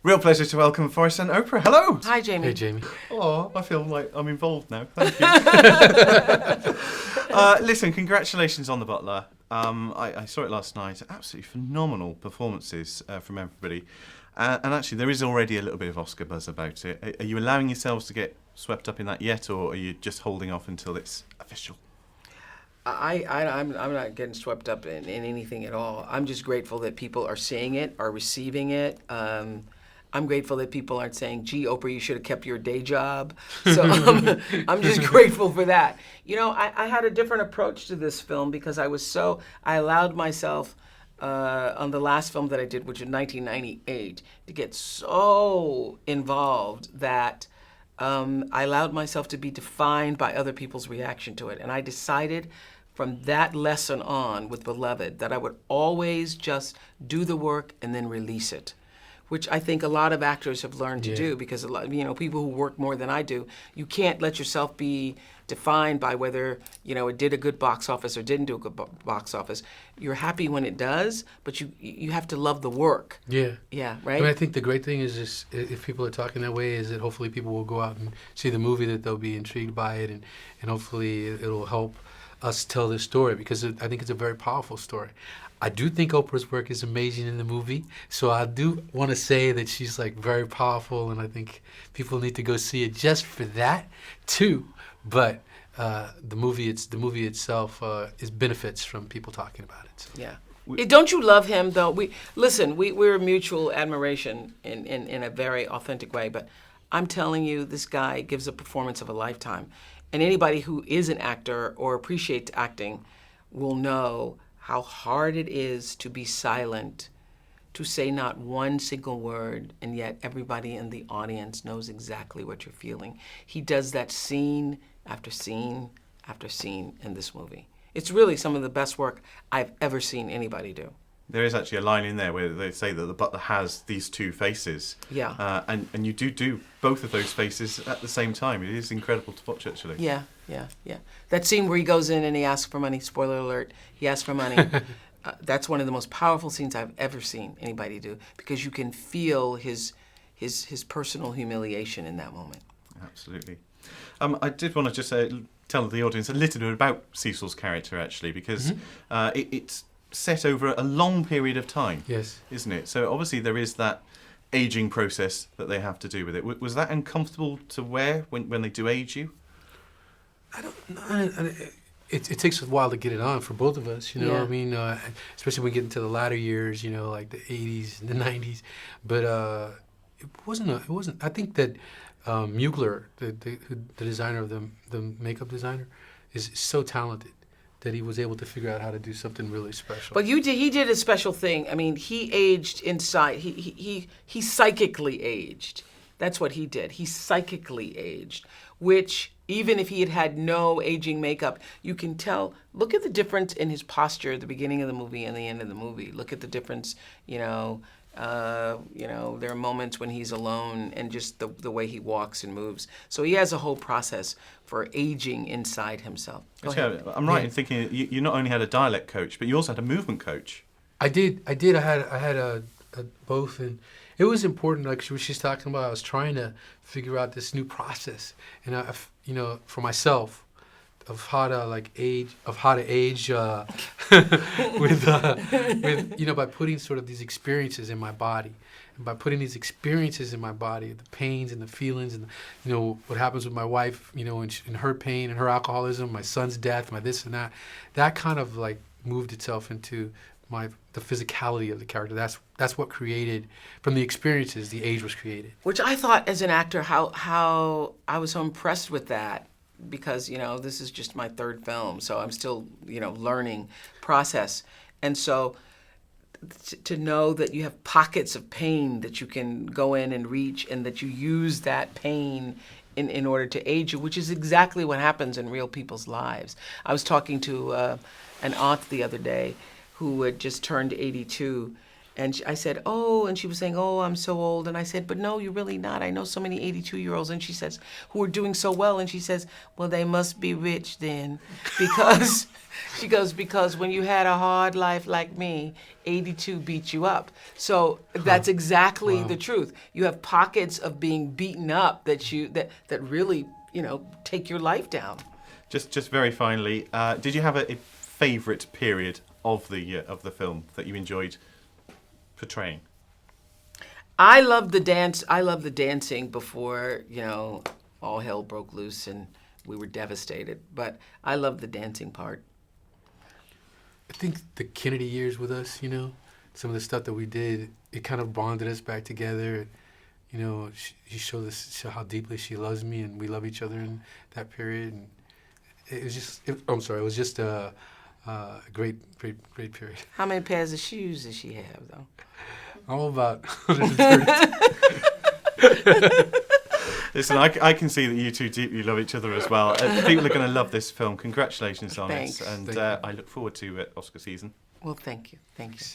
Real pleasure to welcome Forrest and Oprah. Hello. Hi, Jamie. Hey, Jamie. Oh, I feel like I'm involved now. Thank you. Listen, congratulations on The Butler. I saw it last night. Absolutely phenomenal performances from everybody. And actually, there is already a little bit of Oscar buzz about it. Are you allowing yourselves to get swept up in that yet, or are you just holding off until it's official? I'm not getting swept up in anything at all. I'm just grateful that people are seeing it, are receiving it. I'm grateful that people aren't saying, gee, Oprah, you should have kept your day job. So I'm just grateful for that. You know, I had a different approach to this film because I allowed myself on the last film that I did, which was 1998, to get so involved that I allowed myself to be defined by other people's reaction to it. And I decided from that lesson on with Beloved that I would always just do the work and then release it, which I think a lot of actors have learned to do, because a lot, people who work more than I do, you can't let yourself be defined by whether, it did a good box office or didn't do a good box office. You're happy when it does, but you have to love the work. Yeah. Yeah, right? I mean, I think the great thing is just, if people are talking that way, is that hopefully people will go out and see the movie, that they'll be intrigued by it, and hopefully it'll help us tell this story, because I think it's a very powerful story. I do think Oprah's work is amazing in the movie, so I do want to say that she's very powerful, and I think people need to go see it just for that too. But the movie itself is benefits from people talking about it. So. Yeah. Don't you love him though? We're mutual admiration in a very authentic way. But I'm telling you, this guy gives a performance of a lifetime, and anybody who is an actor or appreciates acting will know how hard it is to be silent, to say not one single word, and yet everybody in the audience knows exactly what you're feeling. He does that scene after scene after scene in this movie. It's really some of the best work I've ever seen anybody do. There is actually a line in there where they say that the butler has these two faces. Yeah. And you do both of those faces at the same time. It is incredible to watch, actually. Yeah. That scene where he goes in and he asks for money, spoiler alert, he asks for money. That's one of the most powerful scenes I've ever seen anybody do, because you can feel his personal humiliation in that moment. Absolutely. I did want to just tell the audience a little bit about Cecil's character, actually, because it's set over a long period of time. Yes. Isn't it? So obviously there is that aging process that they have to do with it. Was that uncomfortable to wear when they do age you? I don't know. It takes a while to get it on for both of us, Yeah. I mean, especially when we get into the latter years, like the 80s and the 90s. But it wasn't. I think that Mugler, the designer of the makeup designer, is so talented that he was able to figure out how to do something really special. But he did a special thing. I mean, he aged inside. He psychically aged. That's what he did. He psychically aged, which even if he had no aging makeup, you can tell. Look at the difference in his posture at the beginning of the movie and the end of the movie. Look at the difference, there are moments when he's alone, and just the way he walks and moves. So he has a whole process for aging inside himself. Actually, I'm right in thinking you not only had a dialect coach, but you also had a movement coach. I did. I had a both, and it was important. Like what she's talking about, I was trying to figure out this new process, and for myself, of how to age with by putting sort of these experiences in my body, and by putting these experiences in my body, the pains and the feelings, and what happens with my wife, in her pain and her alcoholism, my son's death, my this and that kind of moved itself into the physicality of the character. That's what created, from the experiences, the age was created. Which I thought, as an actor, how I was so impressed with that, because this is just my third film, so I'm still learning process, and so to know that you have pockets of pain that you can go in and reach, and that you use that pain in order to age you, which is exactly what happens in real people's lives. I was talking to an aunt the other day who had just turned 82, And I said, oh, and she was saying, oh, I'm so old. And I said, but no, you're really not. I know so many 82-year-olds. And she says, who are doing so well. And she says, well, they must be rich then. Because, she goes, because when you had a hard life like me, 82 beat you up. So that's exactly the truth. You have pockets of being beaten up that really, take your life down. Just very finally, did you have a favourite period of the film that you enjoyed portraying? I love the dance. I love the dancing before, all hell broke loose and we were devastated. But I love the dancing part. I think the Kennedy years with us, some of the stuff that we did, it kind of bonded us back together. She showed us how deeply she loves me, and we love each other in that period. And it was just a great period. How many pairs of shoes does she have, though? All about 130. Listen, I can see that you two deeply love each other as well. People are going to love this film. Congratulations on Thanks. it. And Thank you. I look forward to Oscar season. Well, thank you. Thank you.